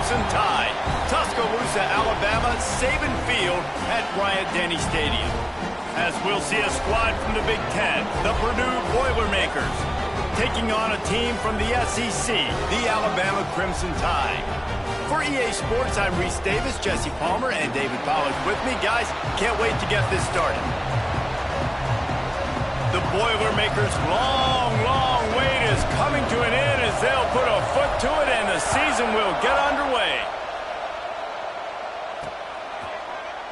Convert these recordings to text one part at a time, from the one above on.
Crimson Tide. Tuscaloosa, Alabama, saving field at Bryant-Denny Stadium. As we'll see a squad from the Big Ten, the Purdue Boilermakers, taking on a team from the SEC, the Alabama Crimson Tide. For EA Sports, I'm Reese Davis, Jesse Palmer, and David Pollack with me. Guys, can't wait to get this started. The Boilermakers' long wait is coming to an end as they'll put a foot to it and the season will get underway.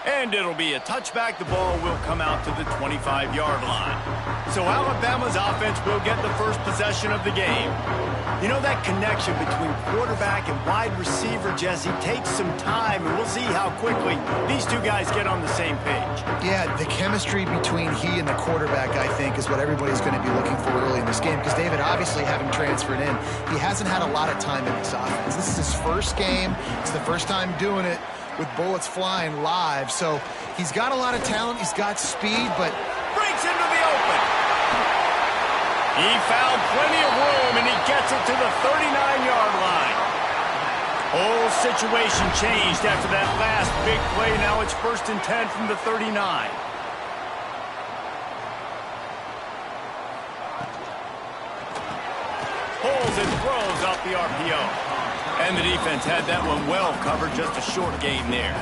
And it'll be a touchback. The ball will come out to the 25-yard line. So Alabama's offense will get the first possession of the game. You know, that connection between quarterback and wide receiver, Jesse, takes some time, and we'll see how quickly these two guys get on the same page. Yeah, the chemistry between he and the quarterback, I think, is what everybody's going to be looking for early in this game, because David, obviously, having transferred in, he hasn't had a lot of time in this offense. This is his first game. It's the first time doing it with bullets flying live, so he's got a lot of talent. He's got speed, but breaks into the open. He found plenty of room, and he gets it to the 39-yard line. Whole situation changed after that last big play. Now it's 1st and 10 from the 39. Pulls and throws off the RPO. And the defense had that one well covered. Just a short game there.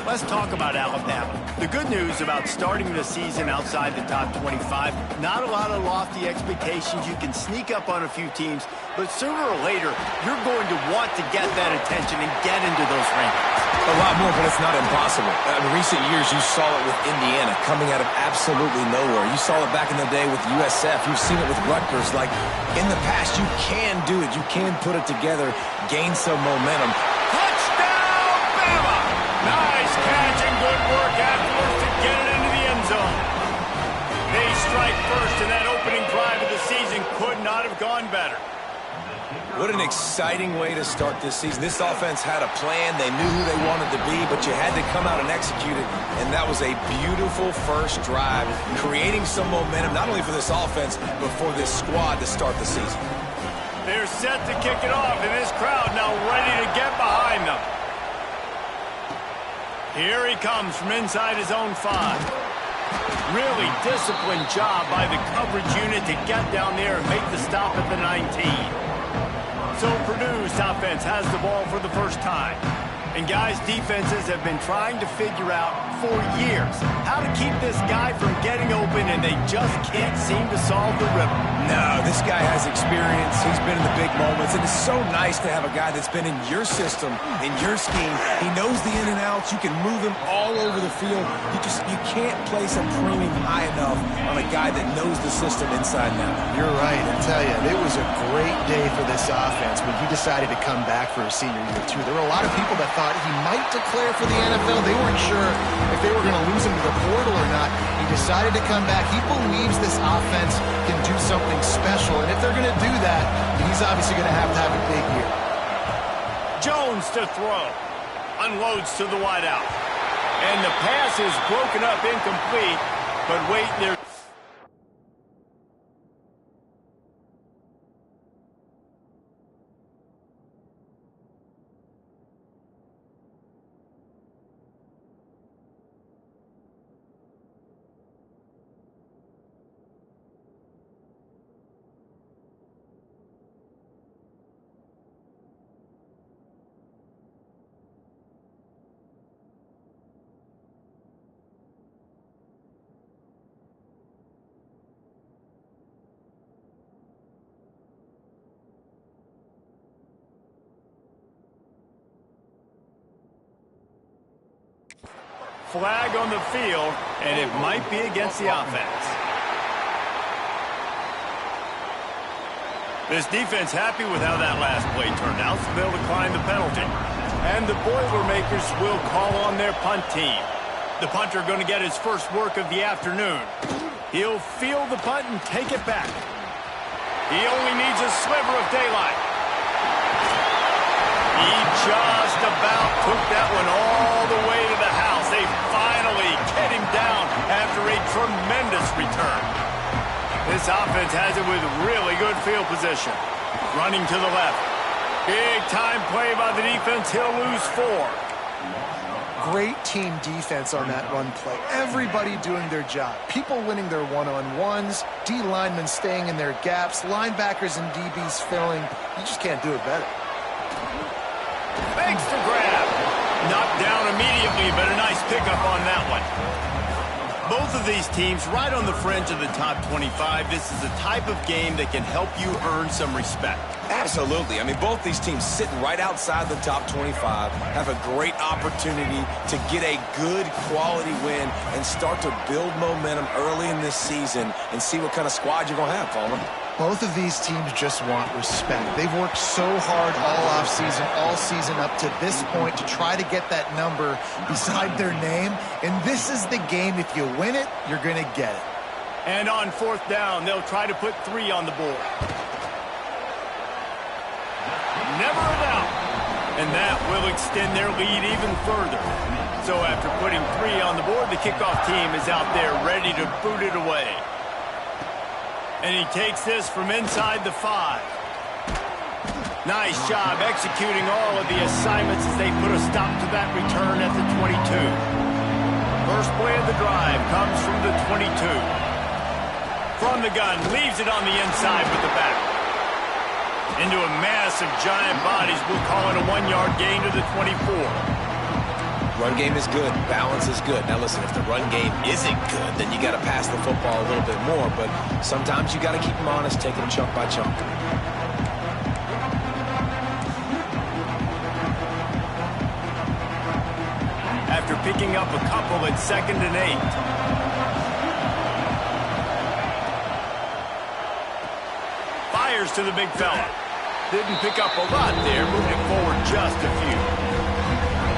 Let's talk about Alabama. The good news about starting the season outside the top 25, not a lot of lofty expectations. You can sneak up on a few teams, but sooner or later, you're going to want to get that attention and get into those rankings. A lot more, but it's not impossible. In recent years, you saw it with Indiana coming out of absolutely nowhere. You saw it back in the day with USF. You've seen it with Rutgers. Like, in the past, you can do it. You can put it together, gain some momentum. Touchdown, Bama! Nice catch and good work afterwards to get it into the end zone. They strike first, and that opening drive of the season could not have gone better. What an exciting way to start this season. This offense had a plan. They knew who they wanted to be, but you had to come out and execute it, and that was a beautiful first drive, creating some momentum, not only for this offense, but for this squad to start the season. They're set to kick it off, and this crowd now ready to get behind them. Here he comes from inside his own 5. Really disciplined job by the coverage unit to get down there and make the stop at the 19. So Purdue's offense has the ball for the first time. And guys, defenses have been trying to figure out for years how to keep this guy from getting open, and they just can't seem to solve the riddle. No, this guy has experience. He's been in the big moments, and it's so nice to have a guy that's been in your system, in your scheme. He knows the in and outs. You can move him all over the field. You can't place a premium high enough on a guy that knows the system inside and out. you're right. I tell you, it was a great day for this offense when he decided to come back for his senior year, too. There were a lot of people that thought he might declare for the NFL. They weren't sure if they were going to lose him to the portal or not. He decided to come back. He believes this offense can do something special, and if they're going to do that, he's obviously going to have a big year. Jones to throw. Unloads to the wideout. And the pass is broken up, incomplete. But wait, there. Flag on the field, and it might be against the offense. This defense happy with how that last play turned out, so they'll decline the penalty. And the Boilermakers will call on their punt team. The punter going to get his first work of the afternoon. He'll field the punt and take it back. He only needs a sliver of daylight. He just about took that one all the way to the house. They finally get him down after a tremendous return. This offense has it with really good field position. Running to the left. Big time play by the defense. He'll lose 4. Great team defense on that run play. Everybody doing their job. People winning their one-on-ones, D linemen staying in their gaps, linebackers and DBs filling. You just can't do it better. Makes the grab. Knocked down immediately, but a nice pickup on that one. Both of these teams right on the fringe of the top 25. This is the type of game that can help you earn some respect. Absolutely. I mean, both these teams sitting right outside the top 25 have a great opportunity to get a good quality win and start to build momentum early in this season and see what kind of squad you're going to have, Coleman. Both of these teams just want respect. They've worked so hard all offseason, all season up to this point to try to get that number beside their name. And this is the game. If you win it, you're going to get it. And on 4th down, they'll try to put 3 on the board. Never a doubt. And that will extend their lead even further. So after putting 3 on the board, the kickoff team is out there ready to boot it away. And he takes this from inside the 5. Nice job executing all of the assignments as they put a stop to that return at the 22. First play of the drive comes from the 22. From the gun, leaves it on the inside with the back. Into a mass of giant bodies. We'll call it a 1-yard gain to the 24. Run game is good. Balance is good. Now, listen, if the run game isn't good, then you got to pass the football a little bit more. But sometimes you got to keep them honest, take them chunk by chunk. After picking up a couple at 2nd and 8. Fires to the big fella. Didn't pick up a lot there, moved it forward just a few.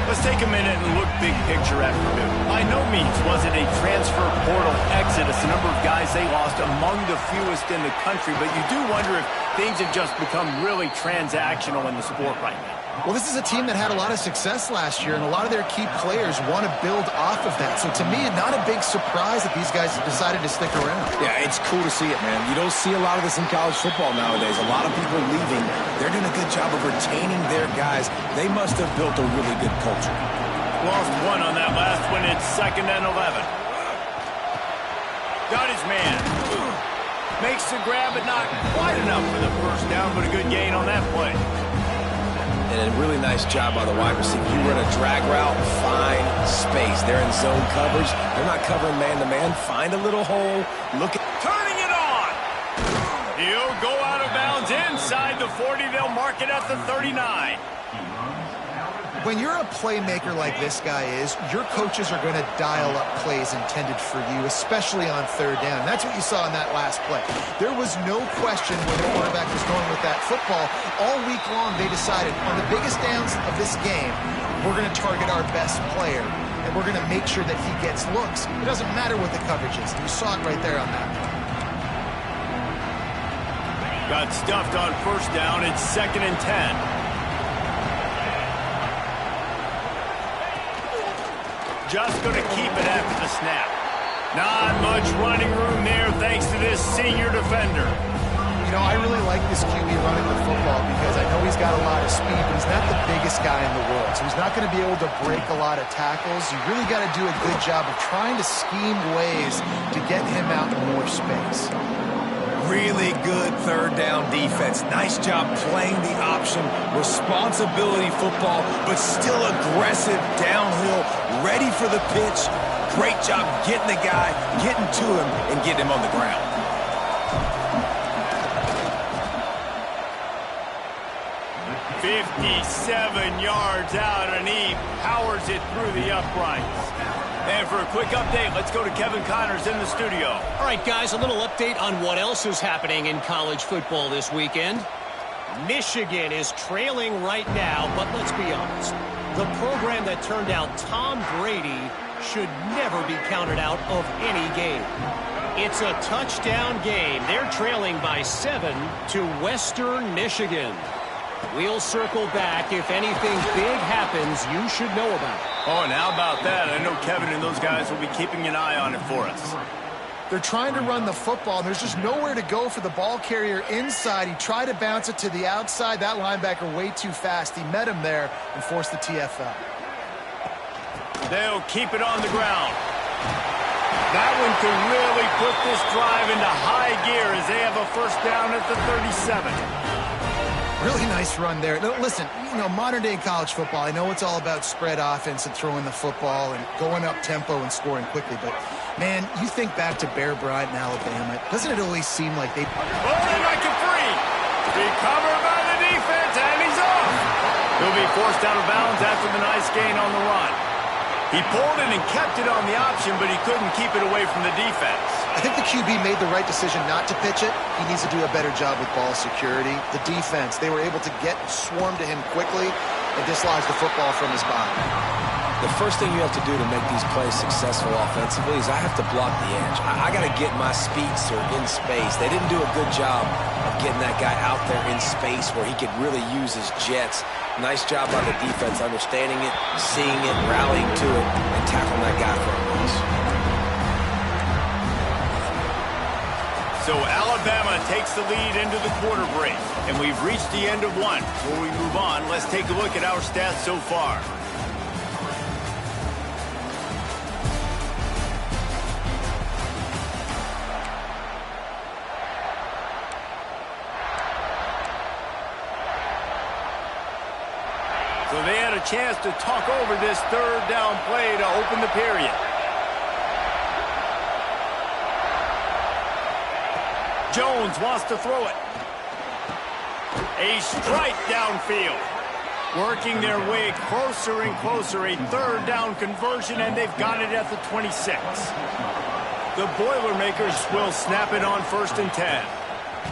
Let's take a minute and look big picture at Purdue. By no means was it a transfer portal exodus. The number of guys they lost among the fewest in the country, but you do wonder if things have just become really transactional in the sport right now. Well, this is a team that had a lot of success last year, and a lot of their key players want to build off of that. So to me, not a big surprise that these guys have decided to stick around. Yeah, it's cool to see it, man. You don't see a lot of this in college football nowadays. A lot of people leaving. They're doing a good job of retaining their guys. They must have built a really good culture. Lost 1 on that last one. It's 2nd and 11. Got his man. Makes the grab, but not quite enough for the first down, but a good gain on that play. And a really nice job by the wide receiver. You run a drag route, find space. They're in zone coverage. They're not covering man-to-man. Find a little hole. Look at... Turning it on! He'll go out of bounds inside the 40. They'll mark it at the 39. When you're a playmaker like this guy is, your coaches are going to dial up plays intended for you, especially on 3rd down. That's what you saw in that last play. There was no question where the quarterback was going with that football. All week long, they decided on the biggest downs of this game, we're going to target our best player, and we're going to make sure that he gets looks. It doesn't matter what the coverage is. You saw it right there on that play. Got stuffed on 1st down. It's 2nd and 10. Just going to keep it after the snap. Not much running room there thanks to this senior defender. You know, I really like this QB running the football because I know he's got a lot of speed, but he's not the biggest guy in the world. So he's not going to be able to break a lot of tackles. You really got to do a good job of trying to scheme ways to get him out in more space. Really good 3rd down defense. Nice job playing the option. Responsibility football, but still aggressive downhill, ready for the pitch. Great job getting the guy, getting to him, and getting him on the ground. "57 yards out, and he powers it through the uprights." And for a quick update, let's go to Kevin Connors in the studio. All right, guys, a little update on what else is happening in college football this weekend. Michigan is trailing right now, but let's be honest. The program that turned out Tom Brady should never be counted out of any game. It's a touchdown game. They're trailing by 7 to Western Michigan. We'll circle back. If anything big happens, you should know about it. Oh, and how about that? I know Kevin and those guys will be keeping an eye on it for us. They're trying to run the football, and there's just nowhere to go for the ball carrier inside. He tried to bounce it to the outside. That linebacker way too fast. He met him there and forced the TFL. They'll keep it on the ground. That one could really put this drive into high gear as they have a first down at the 37. Really nice run there. Now, listen, modern day college football, I know it's all about spread offense and throwing the football and going up tempo and scoring quickly, but, man, you think back to Bear Bryant in Alabama, doesn't it always seem like they... Oh, they make it free. Recovered by the defense, and he's off. He'll be forced out of bounds after the nice gain on the run. He pulled it and kept it on the option, but he couldn't keep it away from the defense. I think the QB made the right decision not to pitch it. He needs to do a better job with ball security. The defense, they were able to swarm to him quickly and dislodge the football from his body. The first thing you have to do to make these plays successful offensively is I have to block the edge. I got to get my speedster in space. They didn't do a good job of getting that guy out there in space where he could really use his jets. Nice job by the defense, understanding it, seeing it, rallying to it, and tackling that guy for a loss. So Alabama takes the lead into the quarter break, and we've reached the end of one. Before we move on, let's take a look at our stats so far. So they had a chance to talk over this third down play to open the period. Jones wants to throw it. A strike downfield. Working their way closer and closer. A third down conversion, and they've got it at the 26. The Boilermakers will snap it on 1st and 10.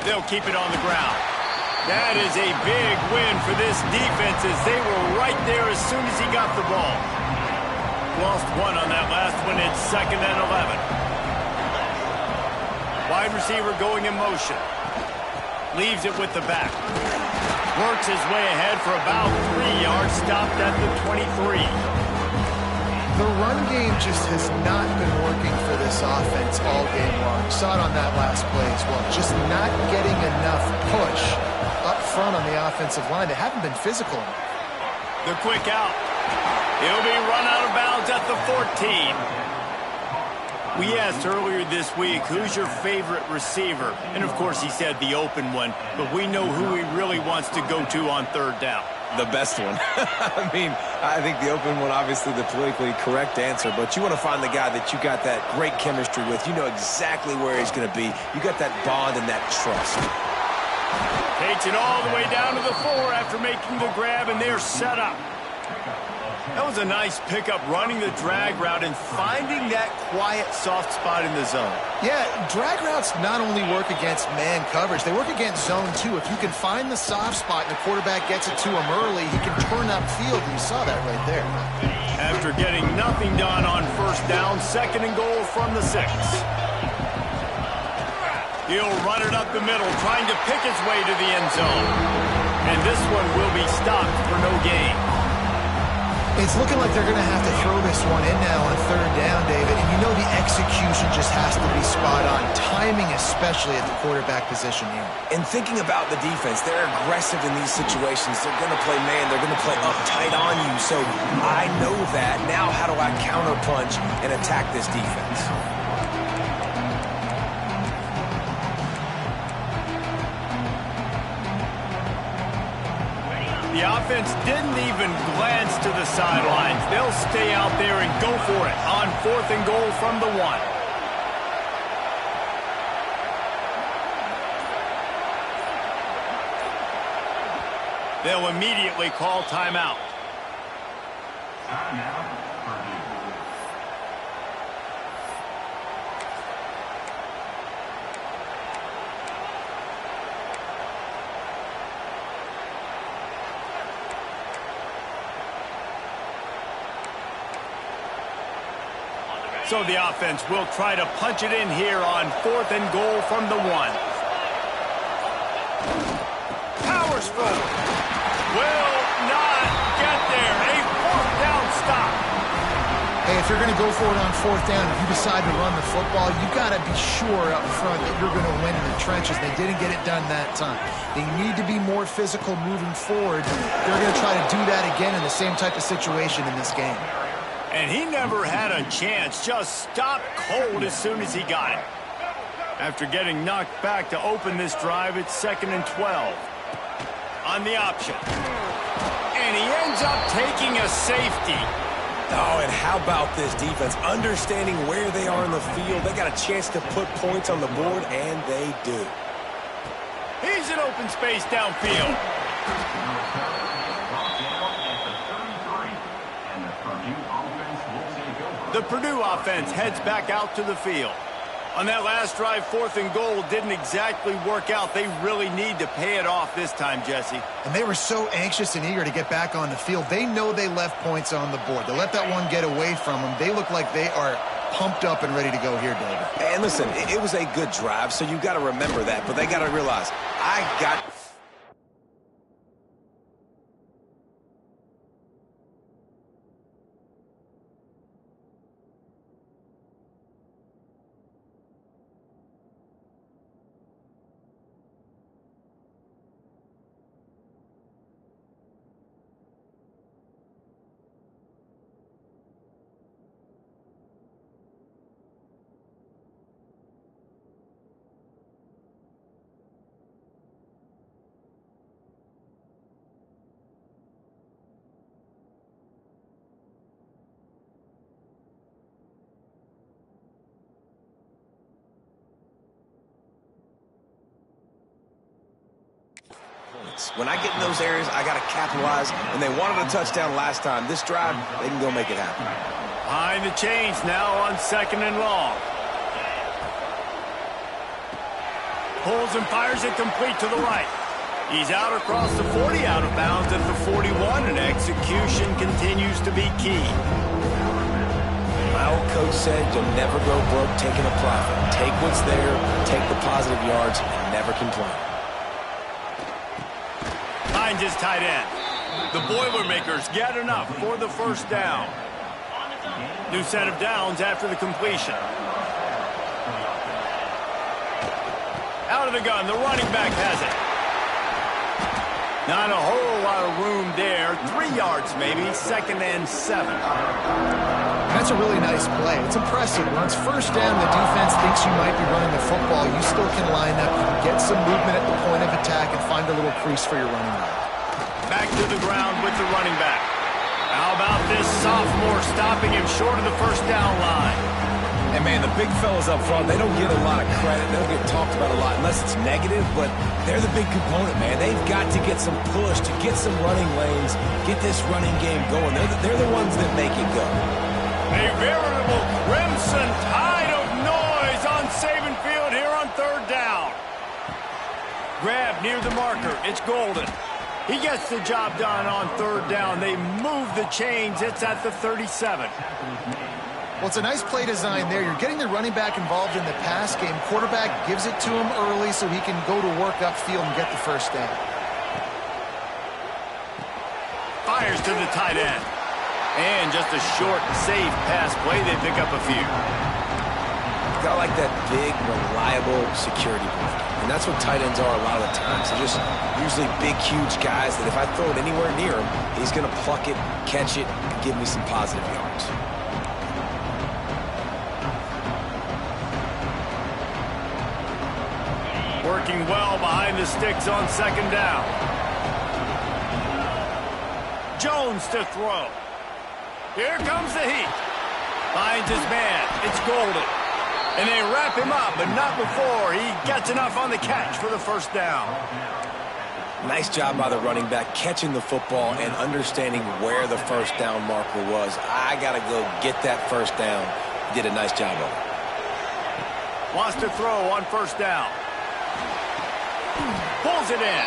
They'll keep it on the ground. That is a big win for this defense as they were right there as soon as he got the ball. Lost one on that last one. It's 2nd and 11. Wide receiver going in motion. Leaves it with the back. Works his way ahead for about 3 yards. Stopped at the 23. The run game just has not been working for this offense all game long. You saw it on that last play as well. Just not getting enough push up front on the offensive line. They haven't been physical enough. The quick out. He'll be run out of bounds at the 14. We asked earlier this week, who's your favorite receiver? And, of course, he said the open one. But we know who he really wants to go to on third down. The best one. I mean, I think the open one, obviously the politically correct answer, but you want to find the guy that you got that great chemistry with. You know exactly where he's going to be. You got that bond and that trust. Takes it all the way down to the 4 after making the grab, and they're set up. That was a nice pickup, running the drag route and finding that quiet, soft spot in the zone. Yeah, drag routes not only work against man coverage, they work against zone too. If you can find the soft spot and the quarterback gets it to him early, he can turn upfield, and you saw that right there. After getting nothing done on 1st down, 2nd and goal from the 6. He'll run it up the middle, trying to pick his way to the end zone. And this one will be stopped for no gain. It's looking like they're going to have to throw this one in now on 3rd down, David. And you know the execution just has to be spot on. Timing, especially at the quarterback position here. And thinking about the defense, they're aggressive in these situations. They're going to play man. They're going to play up tight on you. So I know that. Now how do I counterpunch and attack this defense? The offense didn't even glance to the sidelines. They'll stay out there and go for it on 4th and goal from the 1. They'll immediately call timeout. So the offense will try to punch it in here on 4th and goal from the 1. Powers forward. Will not get there. A 4th down stop. Hey, if you're going to go for it on fourth down, if you decide to run the football, you got to be sure up front that you're going to win in the trenches. They didn't get it done that time. They need to be more physical moving forward. They're going to try to do that again in the same type of situation in this game. And he never had a chance. Just stopped cold as soon as he got it. After getting knocked back to open this drive, it's 2nd and 12. On the option. And he ends up taking a safety. Oh, and how about this defense? Understanding where they are in the field. They got a chance to put points on the board, and they do. He's in open space downfield. The Purdue offense heads back out to the field. On that last drive, 4th and goal didn't exactly work out. They really need to pay it off this time, Jesse. And they were so anxious and eager to get back on the field. They know they left points on the board. To let that one get away from them, they look like they are pumped up and ready to go here, David. And listen, it was a good drive, so you got to remember that. But they got to realize, I got... When I get in those areas, I got to capitalize, and they wanted a touchdown last time. This drive, they can go make it happen. Behind the chains now on 2nd and long. Pulls and fires it complete to the right. He's out across the 40, out of bounds at the 41, and execution continues to be key. My old coach said you'll never go broke taking a profit. Take what's there, take the positive yards, and never complain. Finds his tight end. The Boilermakers get enough for the first down. New set of downs after the completion. Out of the gun, the running back has it. Not a whole lot of room there. 3 yards maybe, 2nd and 7. That's a really nice play. It's impressive. When it's first down, the defense thinks you might be running the football. You still can line up, you can get some movement at the point of attack, and find a little crease for your running back. Back to the ground with the running back. How about this sophomore stopping him short of the first down line? And, man, the big fellas up front, they don't get a lot of credit. They don't get talked about a lot unless it's negative, but they're the big component, man. They've got to get some push, to get some running lanes, get this running game going. They're the ones that make it go. A veritable crimson tide of noise on Saban Field here on 3rd down. Grab near the marker. It's Golden. He gets the job done on 3rd down. They move the chains. It's at the 37. Well, it's a nice play design there. You're getting the running back involved in the pass game. Quarterback gives it to him early so he can go to work upfield and get the first down. Fires to the tight end. And just a short, safe pass play. They pick up a few. Got like that big, reliable security blanket. And that's what tight ends are a lot of the times. They're just usually big, huge guys that if I throw it anywhere near him, he's going to pluck it, catch it, and give me some positive yards. Working well behind the sticks on 2nd down. Jones to throw. Here comes the heat. Finds his man. It's Golden. And they wrap him up, but not before he gets enough on the catch for the first down. Nice job by the running back catching the football and understanding where the first down marker was. I got to go get that first down. He did a nice job of it. Wants to throw on 1st down. Pulls it in.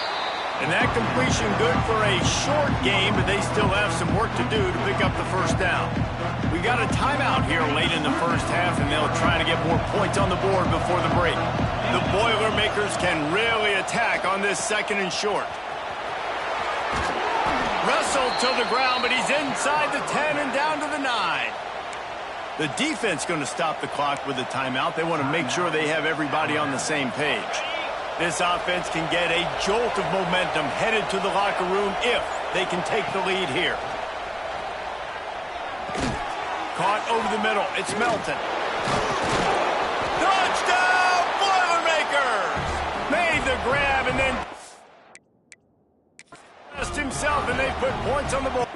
And that completion good for a short game, but they still have some work to do to pick up the first down. We got a timeout here late in the first half, and they'll try to get more points on the board before the break. The Boilermakers can really attack on this 2nd and short. Wrestled to the ground, but he's inside the 10 and down to the 9. The defense going to stop the clock with a timeout. They want to make sure they have everybody on the same page. This offense can get a jolt of momentum headed to the locker room if they can take the lead here. Caught over the middle. It's Melton. Touchdown, Boilermakers! Made the grab and then pressed himself, and they put points on the board.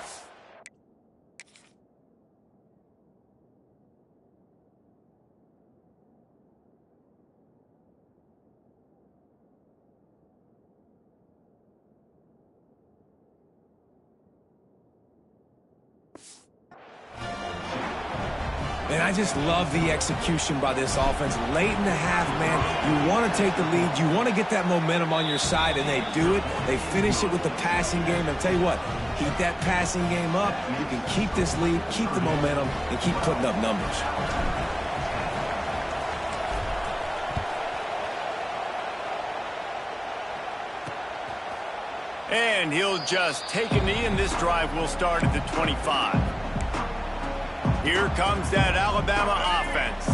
And I just love the execution by this offense. Late in the half, man, you want to take the lead. You want to get that momentum on your side, and they do it. They finish it with the passing game. And I'll tell you what, keep that passing game up. You can keep this lead, keep the momentum, and keep putting up numbers. And he'll just take a knee, and this drive will start at the 25. Here comes that Alabama offense.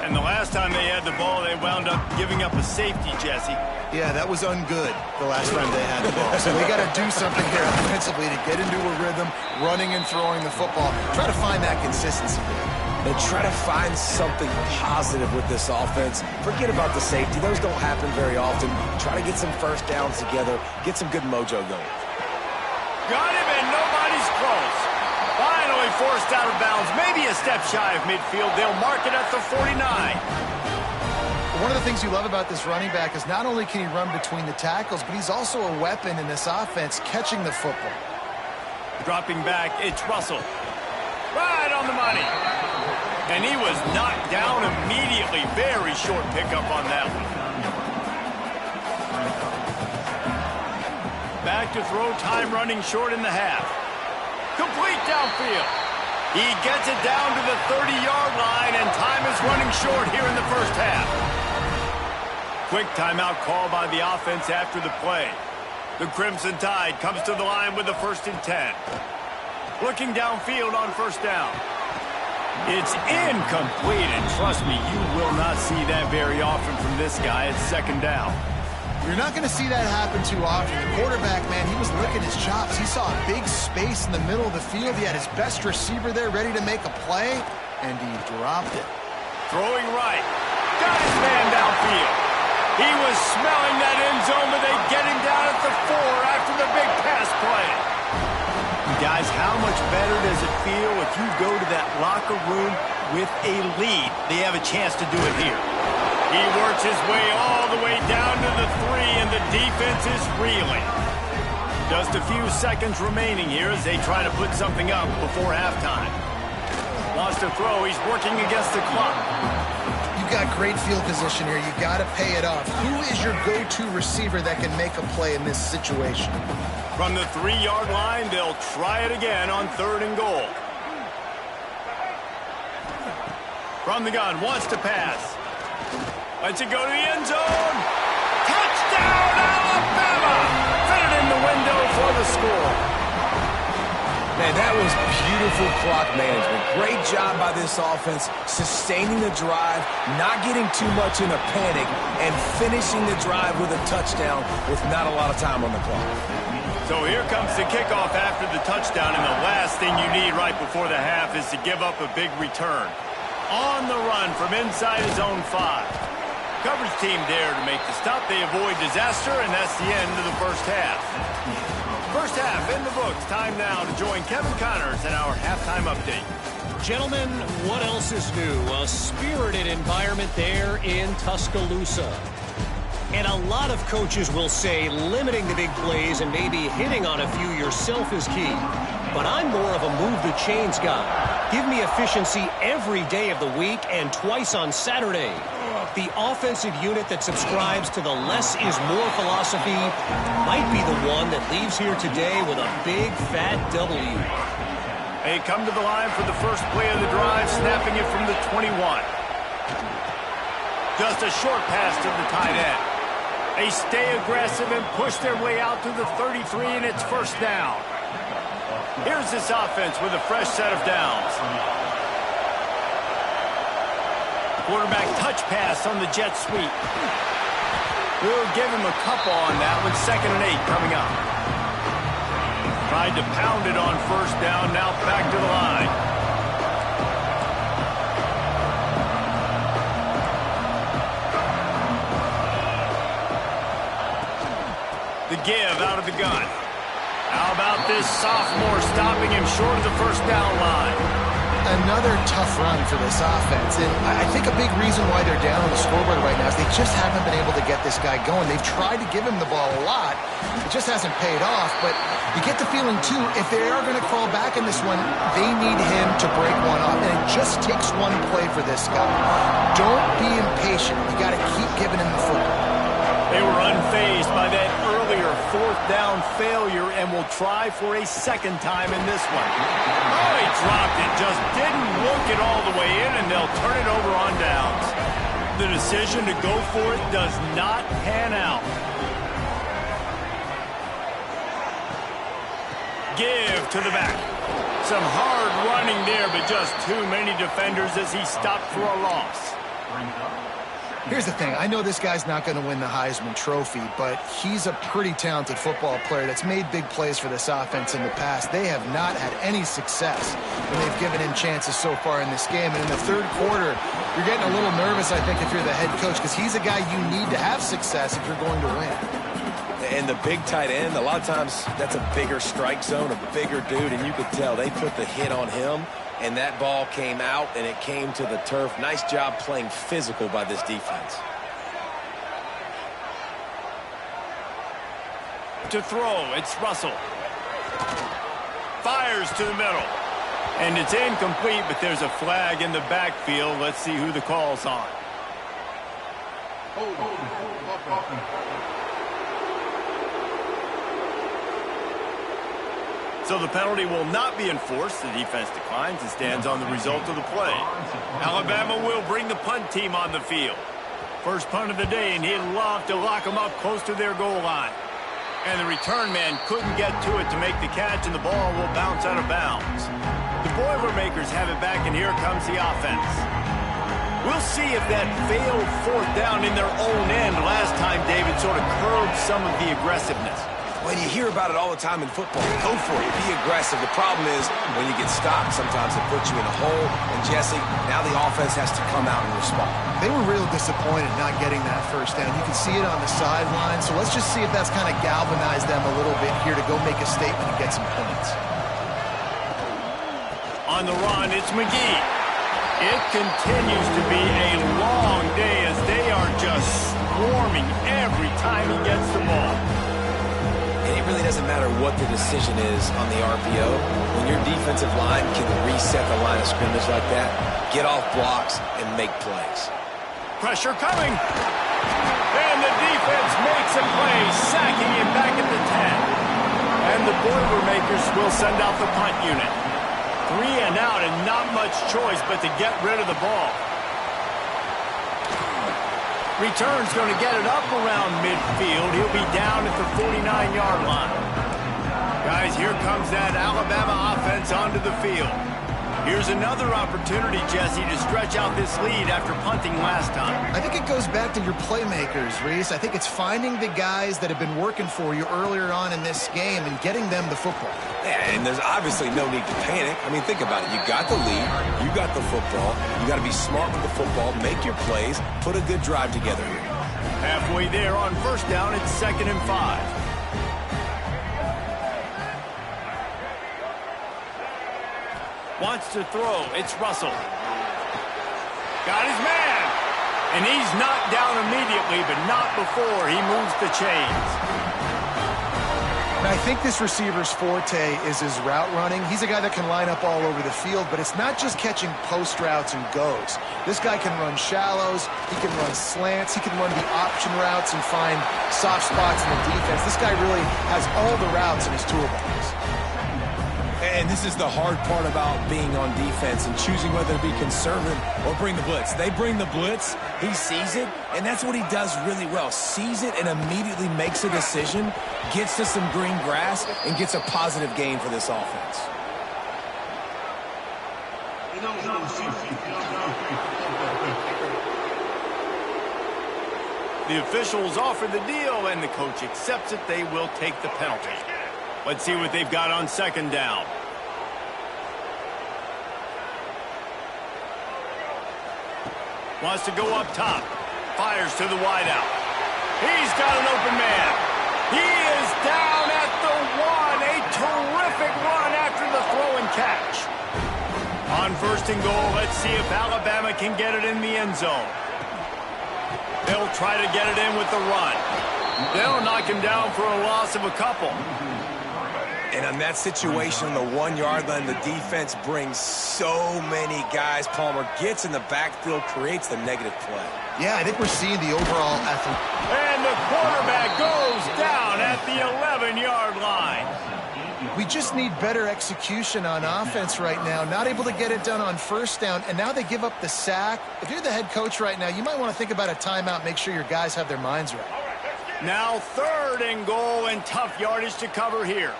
And the last time they had the ball, they wound up giving up a safety, Jesse. Yeah, that was ungood the last time they had the ball. So they got to do something here offensively to get into a rhythm, running and throwing the football. Try to find that consistency here. And try to find something positive with this offense. Forget about the safety. Those don't happen very often. Try to get some first downs together. Get some good mojo going. Got him, and nobody's close. Finally forced out of bounds. Maybe a step shy of midfield. They'll mark it at the 49. One of the things you love about this running back is not only can he run between the tackles, but he's also a weapon in this offense, catching the football. Dropping back, it's Russell. Right on the money. And he was knocked down immediately. Very short pickup on that one. Back to throw, time running short in the half. Complete downfield. He gets it down to the 30-yard line, and time is running short here in the first half. Quick timeout call by the offense after the play. The Crimson Tide comes to the line with the 1st and 10. Looking downfield on first down. It's incomplete, and trust me, you will not see that very often from this guy at 2nd down. You're not going to see that happen too often. The quarterback, man, he was licking his chops. He saw a big space in the middle of the field. He had his best receiver there ready to make a play, and he dropped it. Throwing right. Got his man downfield. He was smelling that end zone, but they get him down at the 4 after the big pass play. Guys, how much better does it feel if you go to that locker room with a lead? They have a chance to do it here. He works his way all the way down to the 3, and the defense is reeling. Just a few seconds remaining here as they try to put something up before halftime. Wants to throw. He's working against the clock. You've got great field position here. You got to pay it off. Who is your go-to receiver that can make a play in this situation? From the 3-yard line, they'll try it again on 3rd and goal. From the gun, wants to pass. Lets it go to the end zone. Touchdown, Alabama! Fit it in the window for the score. Man, that was beautiful clock management. Great job by this offense, sustaining the drive, not getting too much in a panic, and finishing the drive with a touchdown with not a lot of time on the clock. So here comes the kickoff after the touchdown, and the last thing you need right before the half is to give up a big return. On the run from inside his own 5. Coverage team there to make the stop. They avoid disaster, and that's the end of the first half. First half in the books. Time now to join Kevin Connors in our halftime update. Gentlemen, what else is new? A spirited environment there in Tuscaloosa. And a lot of coaches will say limiting the big plays and maybe hitting on a few yourself is key. But I'm more of a move the chains guy. Give me efficiency every day of the week and twice on Saturday. The offensive unit that subscribes to the less is more philosophy might be the one that leaves here today with a big fat W. They come to the line for the first play of the drive, snapping it from the 21. Just a short pass to the tight end. They stay aggressive and push their way out to the 33, and it's first down. Here's this offense with a fresh set of downs. Quarterback touch pass on the jet sweep. We'll give him a couple on that one. 2nd and 8 coming up. Tried to pound it on 1st down. Now back to the line. The give out of the gun. How about this sophomore stopping him short of the 1st down line? Another tough run for this offense, and I think a big reason why they're down on the scoreboard right now is they just haven't been able to get this guy going. They've tried to give him the ball a lot. It just hasn't paid off, but you get the feeling, too, if they are going to crawl back in this one, they need him to break one off, and it just takes one play for this guy. Don't be impatient. You got to keep giving him the football. They were unfazed by that earlier 4th down failure and will try for a 2nd time in this one. Oh, he dropped it. Just didn't look it all the way in, and they'll turn it over on downs. The decision to go for it does not pan out. Give to the back. Some hard running there, but just too many defenders as he stopped for a loss. Here's the thing. I know this guy's not going to win the Heisman Trophy, but he's a pretty talented football player that's made big plays for this offense in the past. They have not had any success when they've given him chances so far in this game. And in the 3rd quarter, you're getting a little nervous, I think, if you're the head coach, because he's a guy you need to have success if you're going to win. And the big tight end, a lot of times that's a bigger strike zone, a bigger dude, and you could tell they put the hit on him. And that ball came out, and it came to the turf. Nice job playing physical by this defense. To throw, it's Russell. Fires to the middle. And it's incomplete, but there's a flag in the backfield. Let's see who the call's on. So the penalty will not be enforced. The defense declines and stands on the result of the play. Alabama will bring the punt team on the field. First punt of the day, and he'd love to lock them up close to their goal line. And the return man couldn't get to it to make the catch, and the ball will bounce out of bounds. The Boilermakers have it back, and here comes the offense. We'll see if that failed 4th down in their own end last time, David, sort of curbed some of the aggressiveness. When you hear about it all the time in football, go for it. Be aggressive. The problem is when you get stopped, sometimes it puts you in a hole. And, Jesse, now the offense has to come out and respond. They were real disappointed not getting that 1st down. You can see it on the sideline. So let's just see if that's kind of galvanized them a little bit here to go make a statement and get some points. On the run, it's McGee. It continues to be a long day as they are just swarming every time he gets the ball. And it really doesn't matter what the decision is on the RPO. When your defensive line can reset the line of scrimmage like that, get off blocks and make plays. Pressure coming. And the defense makes a play, sacking him back at the 10. And the Boilermakers will send out the punt unit. 3 and out and not much choice but to get rid of the ball. Return's going to get it up around midfield. He'll be down at the 49-yard line. Guys, here comes that Alabama offense onto the field. Here's another opportunity, Jesse, to stretch out this lead after punting last time. I think it goes back to your playmakers, Reese. I think it's finding the guys that have been working for you earlier on in this game and getting them the football. Yeah, and there's obviously no need to panic. I mean, think about it. You got the lead. You got the football. You got to be smart with the football, make your plays, put a good drive together here. Halfway there on 1st down, it's 2nd and 5. Wants to throw. It's Russell. Got his man. And he's knocked down immediately, but not before he moves the chains. And I think this receiver's forte is his route running. He's a guy that can line up all over the field, but it's not just catching post routes and goes. This guy can run shallows. He can run slants. He can run the option routes and find soft spots in the defense. This guy really has all the routes in his toolbox. And this is the hard part about being on defense and choosing whether to be conservative or bring the blitz. They bring the blitz, he sees it, and that's what he does really well. Sees it and immediately makes a decision, gets to some green grass, and gets a positive gain for this offense. The officials offer the deal, and the coach accepts it. They will take the penalty. Let's see what they've got on second down. Wants to go up top. Fires to the wideout. He's got an open man. He is down at the 1. A terrific run after the throw and catch. On first and goal, let's see if Alabama can get it in the end zone. They'll try to get it in with the run. They'll knock him down for a loss of a couple. And on that situation, on the 1-yard line, the defense brings so many guys. Palmer gets in the backfield, creates the negative play. Yeah, I think we're seeing the overall effort. And the quarterback goes down at the 11-yard line. We just need better execution on offense right now. Not able to get it done on first down, and now they give up the sack. If you're the head coach right now, you might want to think about a timeout, make sure your guys have their minds right. Now third and goal, and tough yardage to cover here.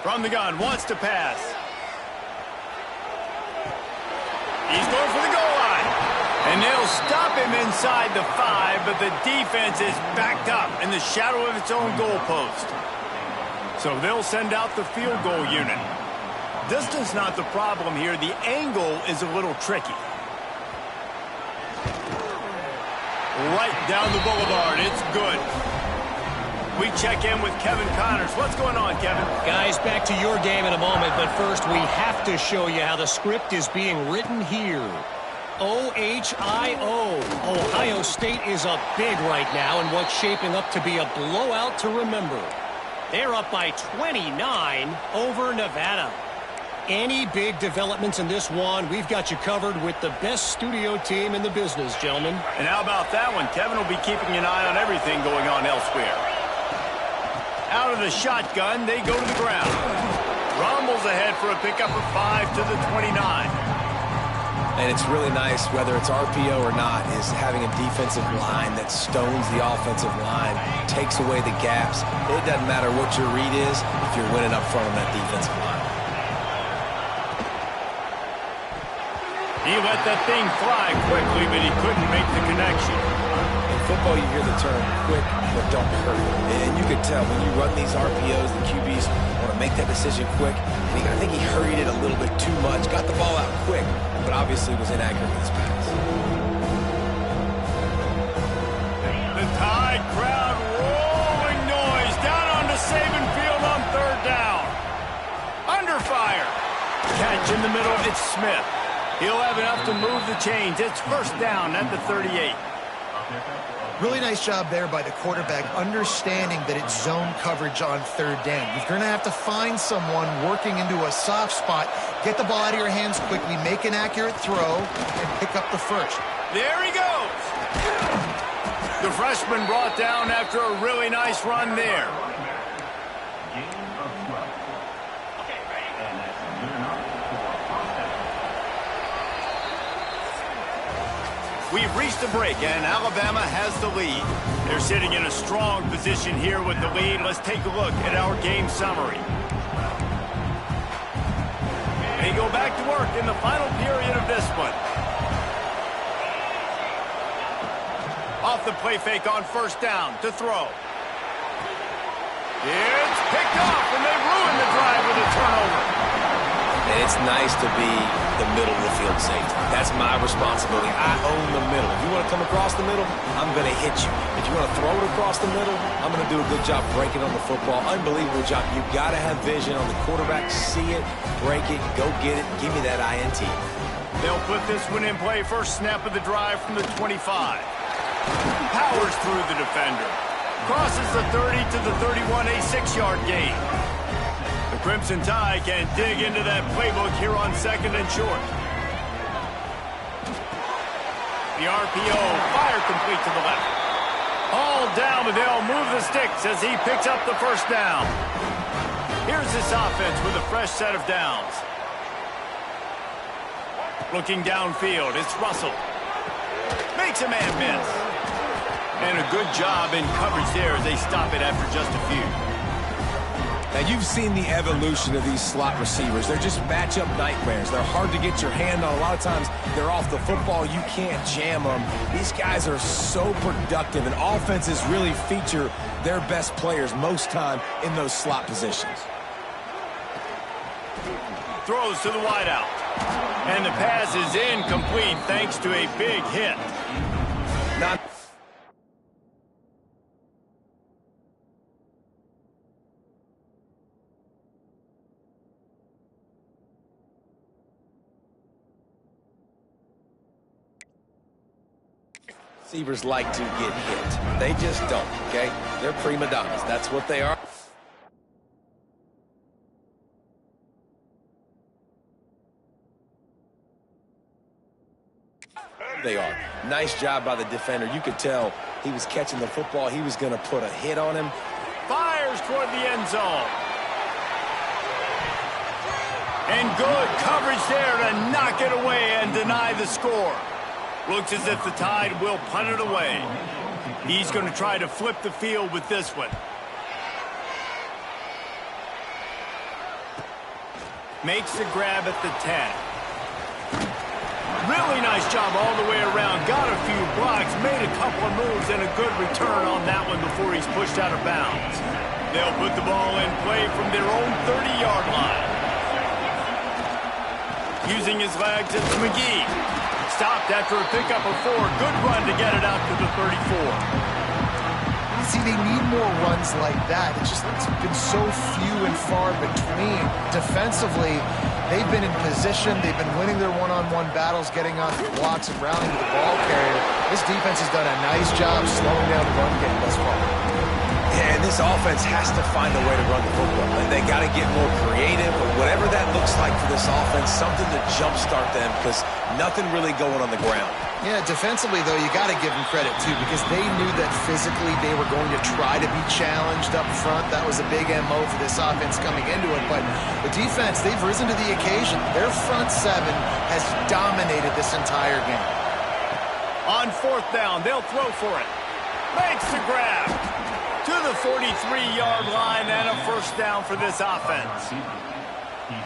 From the gun, wants to pass. He's going for the goal line. And they'll stop him inside the 5, but the defense is backed up in the shadow of its own goalpost. So they'll send out the field goal unit. Distance not the problem here. The angle is a little tricky. Right down the boulevard. It's good. We check in with Kevin Connors. What's going on, Kevin? Guys, back to your game in a moment, but first we have to show you how the script is being written here. O-H-I-O. Ohio State is up big right now in what's shaping up to be a blowout to remember. They're up by 29 over Nevada. Any big developments in this one, we've got you covered with the best studio team in the business, gentlemen. And how about that one? Kevin will be keeping an eye on everything going on elsewhere. Out of the shotgun, they go to the ground. Rumbles ahead for a pickup of 5 to the 29. And it's really nice, whether it's RPO or not, is having a defensive line that stones the offensive line, takes away the gaps. It doesn't matter what your read is if you're winning up front on that defensive line. He let that thing fly quickly, but he couldn't make the connection. In football, you hear the term quick, but don't hurry. And you can tell when you run these RPOs, the QBs want to make that decision quick. And I think he hurried it a little bit too much, got the ball out quick, but obviously was inaccurate with his pass. The Tide crowd rolling noise down onto Saban Field on third down. Under fire. Catch in the middle, it's Smith. He'll have enough to move the chains. It's first down at the 38. Really nice job there by the quarterback, understanding that it's zone coverage on third down. You're going to have to find someone working into a soft spot, get the ball out of your hands quickly, make an accurate throw, and pick up the first. There he goes. The freshman brought down after a really nice run there. We've reached a break, and Alabama has the lead. They're sitting in a strong position here with the lead. Let's take a look at our game summary. They go back to work in the final period of this one. Off the play fake on first down to throw. It's picked off, and they ruin the drive with a turnover. And it's nice to be the middle of the field safety. That's my responsibility. I own the middle. If you want to come across the middle, I'm going to hit you. If you want to throw it across the middle, I'm going to do a good job breaking on the football. Unbelievable job. You've got to have vision on the quarterback. See it, break it, go get it, give me that INT. They'll put this one in play. First snap of the drive from the 25. Powers through the defender. Crosses the 30 to the 31, a 6-yard gain. The Crimson Tide can dig into that playbook here on second and short. The RPO, fire complete to the left. All down, but they'll move the sticks as he picks up the first down. Here's this offense with a fresh set of downs. Looking downfield, it's Russell. Makes a man miss. And a good job in coverage there as they stop it after just a few. Now, you've seen the evolution of these slot receivers. They're just matchup nightmares. They're hard to get your hand on. A lot of times they're off the football. You can't jam them. These guys are so productive, and offenses really feature their best players most time in those slot positions. Throws to the wideout. And the pass is incomplete thanks to a big hit. Not receivers like to get hit. They just don't, okay? They're prima donnas. That's what they are. They are. Nice job by the defender. You could tell he was catching the football. He was going to put a hit on him. Fires toward the end zone. And good coverage there to knock it away and deny the score. Looks as if the Tide will punt it away. He's going to try to flip the field with this one. Makes the grab at the 10. Really nice job all the way around. Got a few blocks, made a couple of moves, and a good return on that one before he's pushed out of bounds. They'll put the ball in play from their own 30-yard line. Using his legs, it's McGee. Stopped after a pickup of 4. Good run to get it out to the 34. See, they need more runs like that. It's been so few and far between. Defensively, they've been in position. They've been winning their one-on-one battles, getting off the blocks and rallying to the ball carrier. This defense has done a nice job slowing down the run game thus far. Yeah, and this offense has to find a way to run the football. And they got to get more creative, or whatever that looks like for this offense, something to jumpstart them, because nothing really going on the ground. Yeah, defensively, though, you got to give them credit, too, because they knew that physically they were going to try to be challenged up front. That was a big MO for this offense coming into it. But the defense, they've risen to the occasion. Their front 7 has dominated this entire game. On 4th down, they'll throw for it. Makes the grab to the 43-yard line, and a first down for this offense.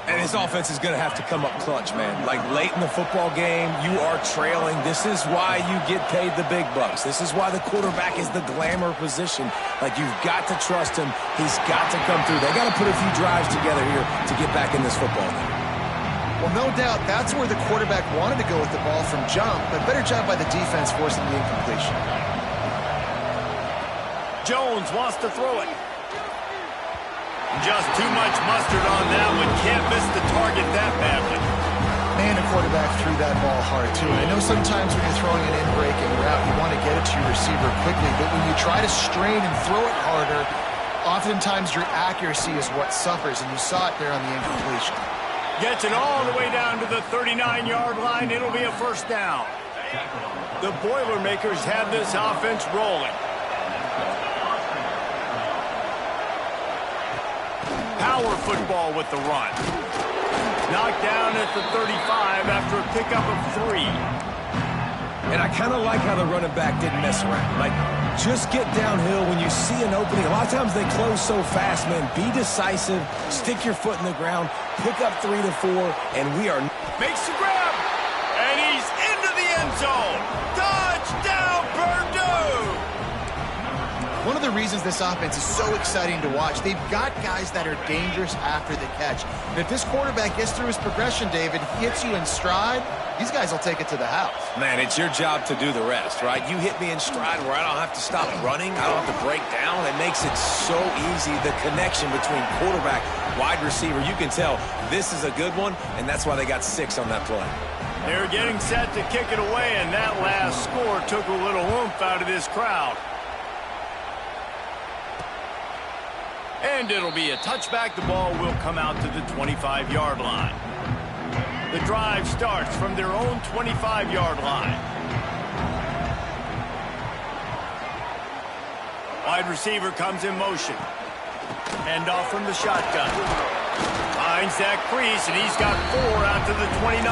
And this offense is going to have to come up clutch, man. Like, late in the football game, you are trailing. This is why you get paid the big bucks. This is why the quarterback is the glamour position. Like, you've got to trust him. He's got to come through. They got to put a few drives together here to get back in this football game. Well, no doubt, that's where the quarterback wanted to go with the ball from jump, but better job by the defense forcing the incompletion. Jones wants to throw it. Just too much mustard on that one. Can't miss the target that badly. Man, the quarterback threw that ball hard, too. I know sometimes when you're throwing an in-breaking route, you want to get it to your receiver quickly, but when you try to strain and throw it harder, oftentimes your accuracy is what suffers, and you saw it there on the incompletion. Gets it all the way down to the 39-yard line. It'll be a first down. The Boilermakers have this offense rolling. Power football with the run. Knocked down at the 35 after a pickup of 3. And I kind of like how the running back didn't mess around. Like, just get downhill when you see an opening. A lot of times they close so fast, man. Be decisive. Stick your foot in the ground. Pick up 3 to 4, and we are... Makes the grab. And he's into the end zone. Touchdown, Purdue! One of the reasons this offense is so exciting to watch, they've got guys that are dangerous after the catch. And if this quarterback gets through his progression, David, he hits you in stride, these guys will take it to the house. Man, it's your job to do the rest, right? You hit me in stride where I don't have to stop running. I don't have to break down. It makes it so easy, the connection between quarterback, wide receiver. You can tell this is a good one, and that's why they got 6 on that play. They're getting set to kick it away, and that last score took a little oomph out of this crowd. And it'll be a touchback. The ball will come out to the 25-yard line. The drive starts from their own 25-yard line. Wide receiver comes in motion. Hand off from the shotgun. Finds that crease, and he's got 4 out to the 29.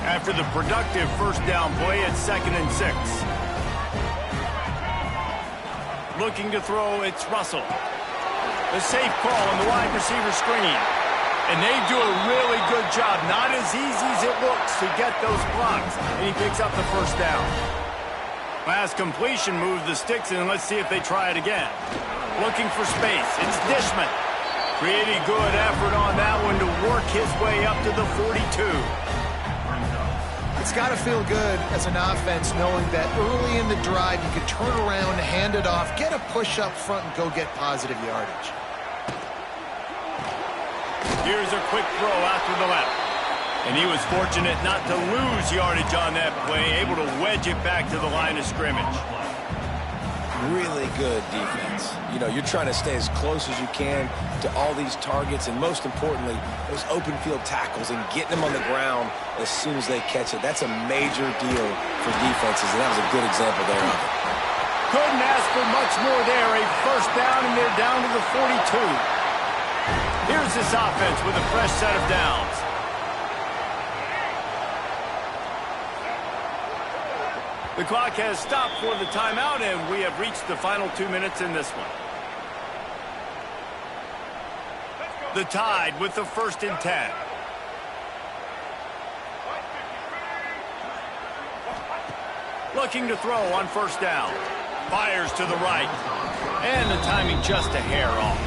After the productive first down play, it's 2nd and 6. Looking to throw, it's Russell. The safe call on the wide receiver screen. And they do a really good job. Not as easy as it looks to get those blocks. And he picks up the first down. Last completion moves the sticks in. Let's see if they try it again. Looking for space. It's Dishman. Pretty good effort on that one to work his way up to the 42. It's got to feel good as an offense knowing that early in the drive you could turn around, hand it off, get a push up front, and go get positive yardage. Here's a quick throw out to the left. And he was fortunate not to lose yardage on that play, able to wedge it back to the line of scrimmage. Really good defense. You know, you're trying to stay as close as you can to all these targets, and most importantly, those open field tackles and getting them on the ground as soon as they catch it. That's a major deal for defenses, and that was a good example there of it. Couldn't ask for much more there. A first down, and they're down to the 42. Here's this offense with a fresh set of downs. The clock has stopped for the timeout, and we have reached the final 2 minutes in this one. The Tide with the 1st and 10. Looking to throw on first down. Fires to the right. And the timing just a hair off.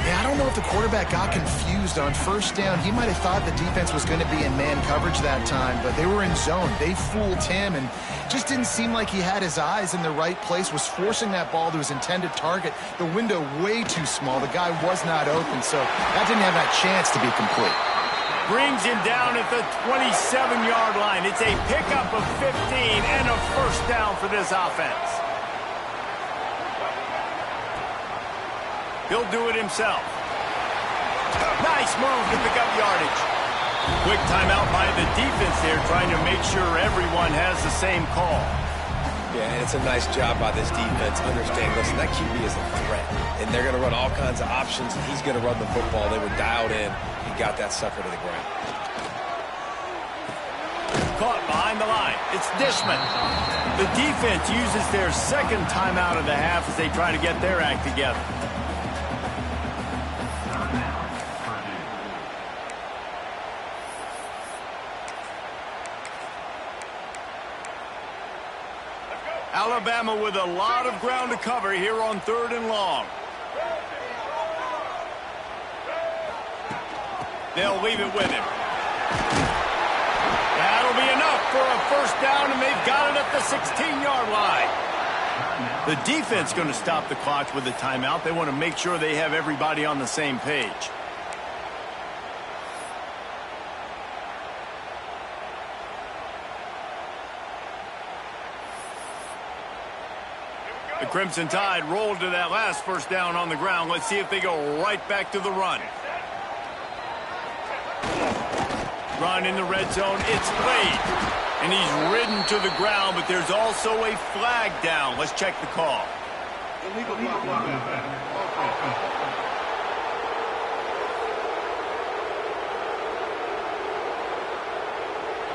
Yeah, I don't know if the quarterback got confused on first down. He might have thought the defense was going to be in man coverage that time, but they were in zone. They fooled him and just didn't seem like he had his eyes in the right place, was forcing that ball to his intended target. The window way too small. The guy was not open, so that didn't have that chance to be complete. Brings him down at the 27-yard line. It's a pickup of 15 and a first down for this offense. He'll do it himself. Nice move to pick up yardage. Quick timeout by the defense there, trying to make sure everyone has the same call. Yeah, and it's a nice job by this defense. Understand, listen, that QB is a threat. And they're going to run all kinds of options, and he's going to run the football. They were dialed in. He got that sucker to the ground. Caught behind the line. It's Dishman. The defense uses their second timeout of the half as they try to get their act together. Alabama with a lot of ground to cover here on 3rd and long. They'll leave it with him. That'll be enough for a first down, and they've got it at the 16-yard line. The defense going to stop the clock with the timeout. They want to make sure they have everybody on the same page. The Crimson Tide rolled to that last first down on the ground. Let's see if they go right back to the run. Run in the red zone. It's played. And he's ridden to the ground, but there's also a flag down. Let's check the call.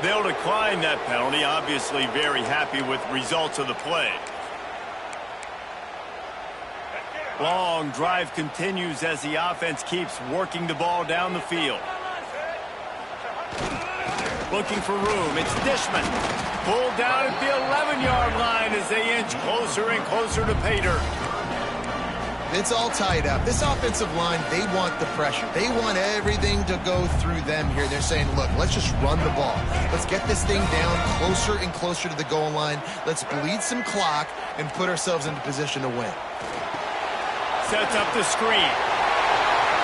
They'll decline that penalty. Obviously very happy with results of the play. Long drive continues as the offense keeps working the ball down the field. Looking for room. It's Dishman. Pulled down at the 11-yard line as they inch closer and closer to pay dirt. It's all tied up. This offensive line, they want the pressure. They want everything to go through them here. They're saying, look, let's just run the ball. Let's get this thing down closer and closer to the goal line. Let's bleed some clock and put ourselves into position to win. Sets up the screen.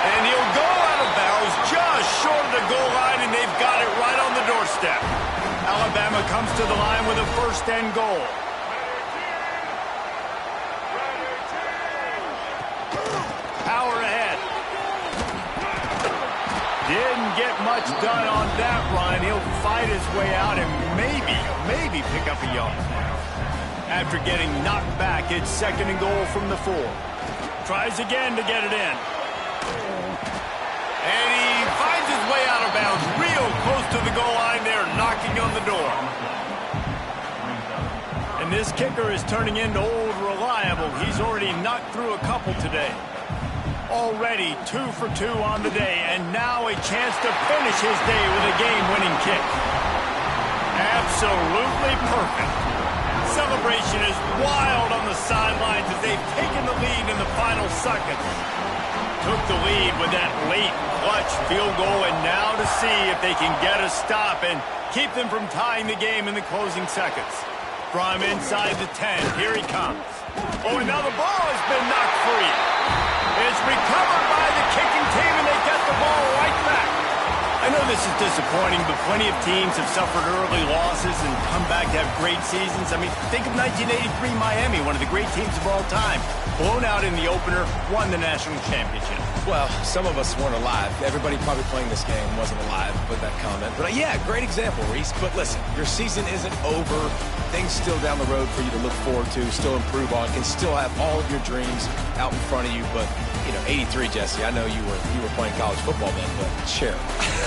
And he'll go out of bounds just short of the goal line, and they've got it right on the doorstep. Alabama comes to the line with a first and goal. Power ahead. Didn't get much done on that run. He'll fight his way out and maybe pick up a yard. After getting knocked back, it's 2nd and goal from the 4. Tries again to get it in. And he finds his way out of bounds real close to the goal line there, knocking on the door. And this kicker is turning into old pliable. He's already knocked through a couple today. Already 2 for 2 on the day, and now a chance to finish his day with a game-winning kick. Absolutely perfect. Celebration is wild on the sidelines as they've taken the lead in the final seconds. Took the lead with that late clutch field goal, and now to see if they can get a stop and keep them from tying the game in the closing seconds. From inside the 10, here he comes. Oh, and now the ball has been knocked free. It's recovered by the kicking team, and they get the ball right back. I know this is disappointing, but plenty of teams have suffered early losses and come back to have great seasons. I mean, think of 1983 Miami, one of the great teams of all time. Blown out in the opener, won the national championship. Well, some of us weren't alive. Everybody probably playing this game wasn't alive with that comment. But yeah, great example, Reese. But listen, your season isn't over. Things still down the road for you to look forward to, still improve on, can still have all of your dreams out in front of you. But, you know, 83, Jesse, I know you were playing college football then, but share.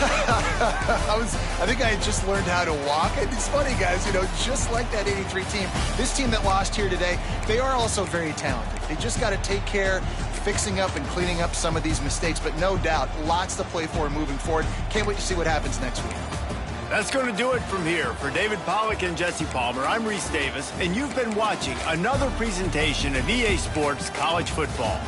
I think I had just learned how to walk. And it's funny, guys, you know, just like that 83 team, this team that lost here today, they are also very talented. They just got to take care fixing up and cleaning up some of these mistakes, but no doubt, lots to play for moving forward. Can't wait to see what happens next week. That's going to do it from here. For David Pollack and Jesse Palmer, I'm Reese Davis, and you've been watching another presentation of EA Sports College Football.